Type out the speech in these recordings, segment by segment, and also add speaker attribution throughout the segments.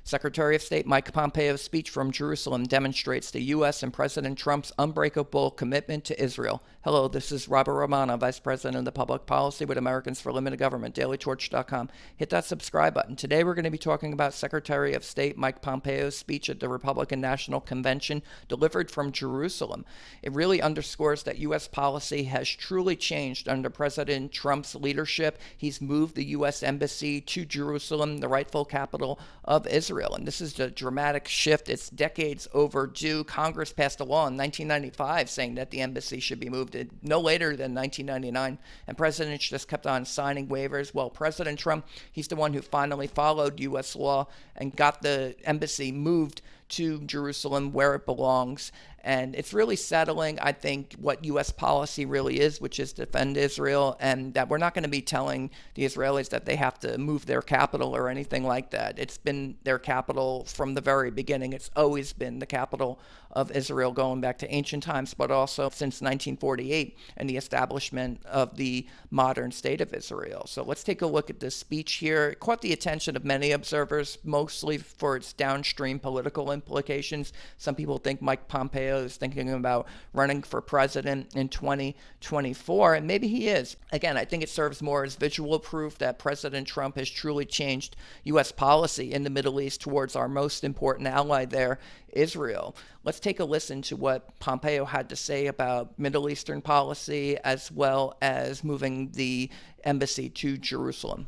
Speaker 1: Secretary of State Mike Pompeo's speech from Jerusalem demonstrates the U.S. and President Trump's unbreakable commitment to Israel. Hello, this is Robert Romano, Vice President of Public Policy with Americans for Limited Government, dailytorch.com. Hit that subscribe button. Today we're going to be talking about Secretary of State Mike Pompeo's speech at the Republican National Convention delivered from Jerusalem. It really underscores that U.S. policy has truly changed under President Trump's leadership. He's moved the U.S. Embassy to Jerusalem, the rightful capital of Israel. And this is a dramatic shift. It's decades overdue. Congress passed a law in 1995 saying that the embassy should be moved no later than 1999. And presidents just kept on signing waivers. Well, President Trump, he's the one who finally followed U.S. law and got the embassy moved to Jerusalem where it belongs. And it's really settling, I think, what U.S. policy really is, which is defend Israel, and that we're not going to be telling the Israelis that they have to move their capital or anything like that. It's been their capital from the very beginning. It's always been the capital of Israel going back to ancient times, but also since 1948 and the establishment of the modern state of Israel. So let's take a look at this speech here. It caught the attention of many observers, mostly for its downstream political implications. Some people think Mike Pompeo is thinking about running for president in 2024, and maybe he is. Again, I think it serves more as visual proof that President Trump has truly changed U.S. policy in the Middle East towards our most important ally there, Israel. Let's take a listen to what Pompeo had to say about Middle Eastern policy as well as moving the embassy to Jerusalem.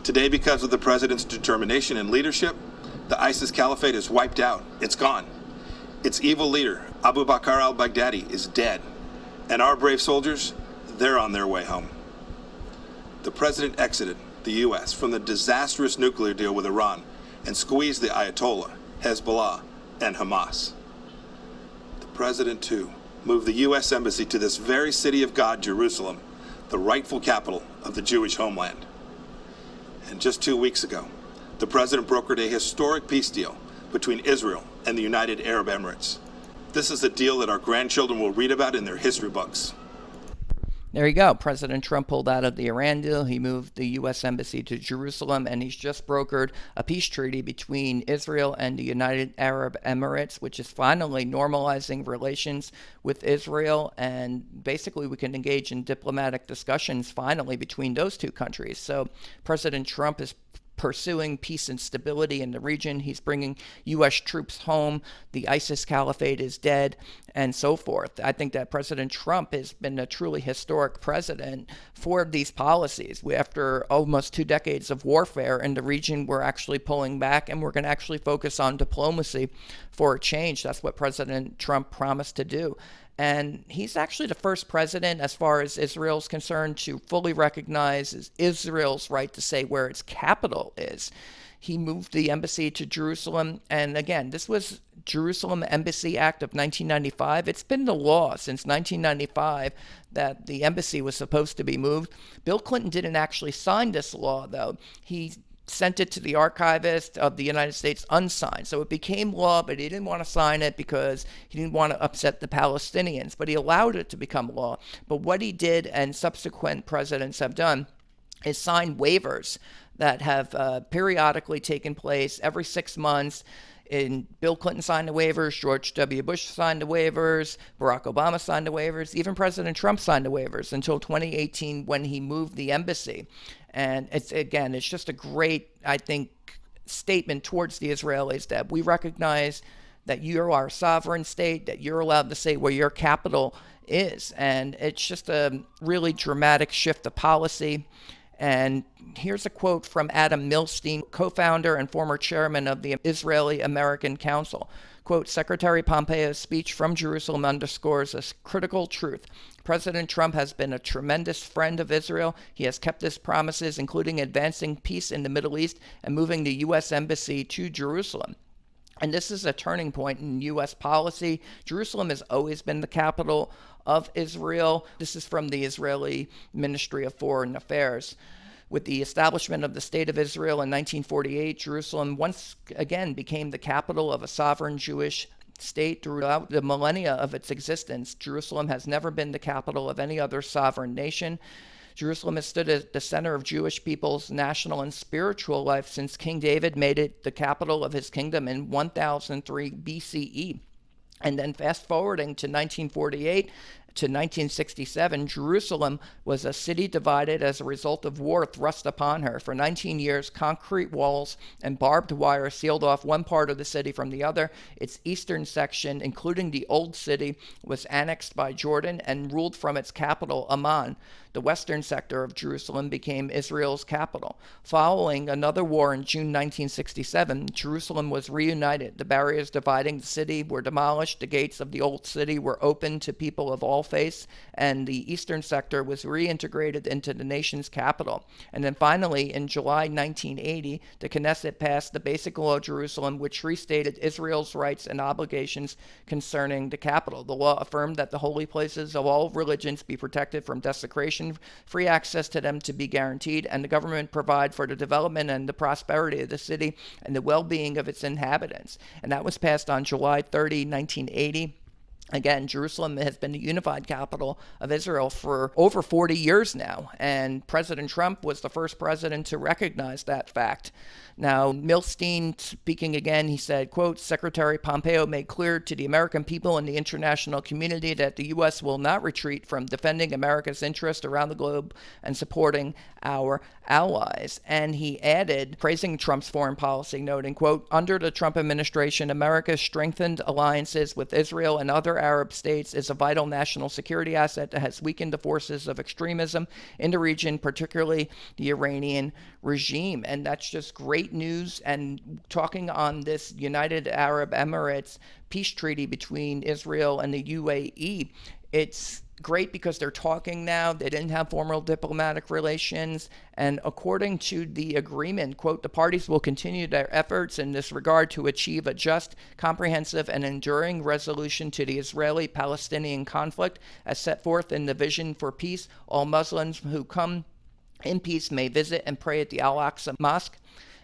Speaker 2: Today, because of the president's determination and leadership, the ISIS caliphate is wiped out. It's gone. Its evil leader, Abu Bakr al-Baghdadi, is dead. And our brave soldiers, they're on their way home. The president exited the U.S. from the disastrous nuclear deal with Iran and squeezed the Ayatollah, Hezbollah, and Hamas. The president, too, moved the U.S. Embassy to this very city of God, Jerusalem, the rightful capital of the Jewish homeland. And just 2 weeks ago, the president brokered a historic peace deal between Israel and the United Arab Emirates. This is a deal that our grandchildren will read about in their history books.
Speaker 1: There you go. President Trump pulled out of the Iran deal. He moved the U.S. Embassy to Jerusalem, and he's just brokered a peace treaty between Israel and the United Arab Emirates, which is finally normalizing relations with Israel. And basically, we can engage in diplomatic discussions finally between those two countries. So President Trump is pursuing peace and stability in the region. He's bringing U.S. troops home. The ISIS caliphate is dead, and so forth. I think that President Trump has been a truly historic president for these policies. After almost 2 decades of warfare in the region, we're actually pulling back, and we're going to actually focus on diplomacy for a change. That's what President Trump promised to do. And he's actually the first president, as far as Israel's concerned, to fully recognize Israel's right to say where its capital is. He moved the embassy to Jerusalem. And again, this was Jerusalem Embassy Act of 1995. It's been the law since 1995 that the embassy was supposed to be moved. Bill Clinton didn't actually sign this law, though. He sent it to the archivist of the United States unsigned. So it became law, but he didn't want to sign it because he didn't want to upset the Palestinians. But he allowed it to become law. But what he did, and subsequent presidents have done, is sign waivers that have periodically taken place every 6 months. Bill Clinton signed the waivers, George W. Bush signed the waivers, Barack Obama signed the waivers, even President Trump signed the waivers until 2018 when he moved the embassy. And it's just a great, I think, statement towards the Israelis that we recognize that you're our sovereign state, that you're allowed to say where your capital is. And it's just a really dramatic shift of policy. And here's a quote from Adam Milstein, co-founder and former chairman of the Israeli-American Council. Quote, Secretary Pompeo's speech from Jerusalem underscores a critical truth. President Trump has been a tremendous friend of Israel. He has kept his promises, including advancing peace in the Middle East and moving the U.S. Embassy to Jerusalem. And this is a turning point in U.S. policy. Jerusalem has always been the capital of Israel. This is from the Israeli Ministry of Foreign Affairs. With the establishment of the State of Israel in 1948, Jerusalem once again became the capital of a sovereign Jewish state. Throughout the millennia of its existence, Jerusalem has never been the capital of any other sovereign nation. Jerusalem has stood at the center of Jewish people's national and spiritual life since King David made it the capital of his kingdom in 1003 BCE. And then fast forwarding to 1948 to 1967, Jerusalem was a city divided as a result of war thrust upon her. For 19 years, concrete walls and barbed wire sealed off one part of the city from the other. Its eastern section, including the Old City, was annexed by Jordan and ruled from its capital, Amman. The western sector of Jerusalem became Israel's capital. Following another war in June 1967, Jerusalem was reunited. The barriers dividing the city were demolished. The gates of the Old City were opened to people of all faiths, and the eastern sector was reintegrated into the nation's capital. And then finally, in July 1980, the Knesset passed the Basic Law of Jerusalem, which restated Israel's rights and obligations concerning the capital. The law affirmed that the holy places of all religions be protected from desecration, free access to them to be guaranteed, and the government provide for the development and the prosperity of the city and the well-being of its inhabitants. And that was passed on July 30, 1980. Again, Jerusalem has been the unified capital of Israel for over 40 years now, and President Trump was the first president to recognize that fact. Now, Milstein, speaking again, he said, quote, Secretary Pompeo made clear to the American people and the international community that the U.S. will not retreat from defending America's interest around the globe and supporting our allies. And he added, praising Trump's foreign policy, noting, quote, under the Trump administration, America's strengthened alliances with Israel and other Arab states is a vital national security asset that has weakened the forces of extremism in the region, particularly the Iranian regime. And that's just great news. And talking on this United Arab Emirates peace treaty between Israel and the UAE, it's great because they're talking now. They didn't have formal diplomatic relations. And according to the agreement, quote, the parties will continue their efforts in this regard to achieve a just, comprehensive, and enduring resolution to the Israeli-Palestinian conflict as set forth in the Vision for Peace. All Muslims who come in peace may visit and pray at the Al-Aqsa Mosque,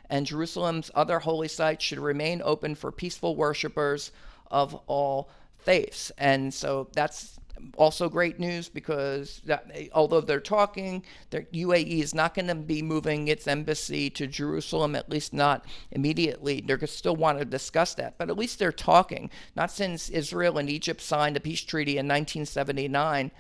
Speaker 1: and Jerusalem's other holy sites should remain open for peaceful worshipers of all faiths. And so that's also great news because although they're talking, the UAE is not going to be moving its embassy to Jerusalem, at least not immediately. They're going to still want to discuss that, but at least they're talking. Not since Israel and Egypt signed a peace treaty in 1979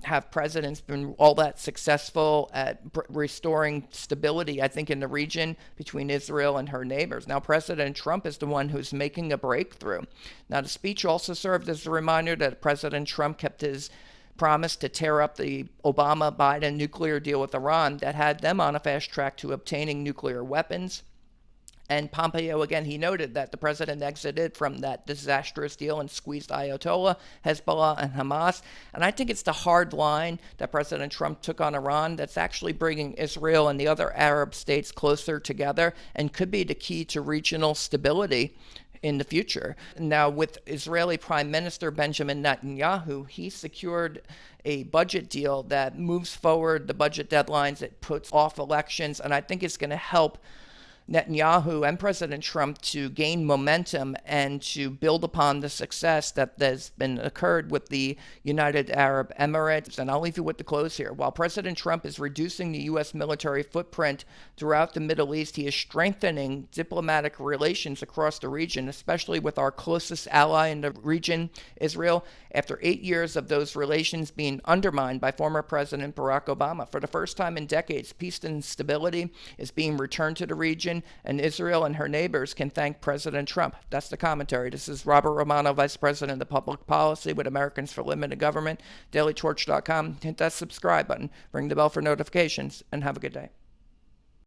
Speaker 1: have presidents been all that successful at restoring stability, I think, in the region between Israel and her neighbors. Now, President Trump is the one who's making a breakthrough. Now, the speech also served as a reminder that President Trump kept his promise to tear up the Obama-Biden nuclear deal with Iran that had them on a fast track to obtaining nuclear weapons. And Pompeo, again, he noted that the president exited from that disastrous deal and squeezed Ayatollah, Hezbollah, and Hamas. And I think it's the hard line that President Trump took on Iran that's actually bringing Israel and the other Arab states closer together and could be the key to regional stability in the future. Now, with Israeli Prime Minister Benjamin Netanyahu, he secured a budget deal that moves forward the budget deadlines, it puts off elections, and I think it's going to help Netanyahu and President Trump to gain momentum and to build upon the success that has been occurred with the United Arab Emirates. And I'll leave you with the close here. While President Trump is reducing the U.S. military footprint throughout the Middle East, he is strengthening diplomatic relations across the region, especially with our closest ally in the region, Israel, after 8 years of those relations being undermined by former President Barack Obama. For the first time in decades, peace and stability is being returned to the region, and Israel and her neighbors can thank President Trump. That's the commentary. This is Robert Romano, Vice President of Public Policy with Americans for Limited Government, dailytorch.com. Hit that subscribe button, ring the bell for notifications, and have a good day.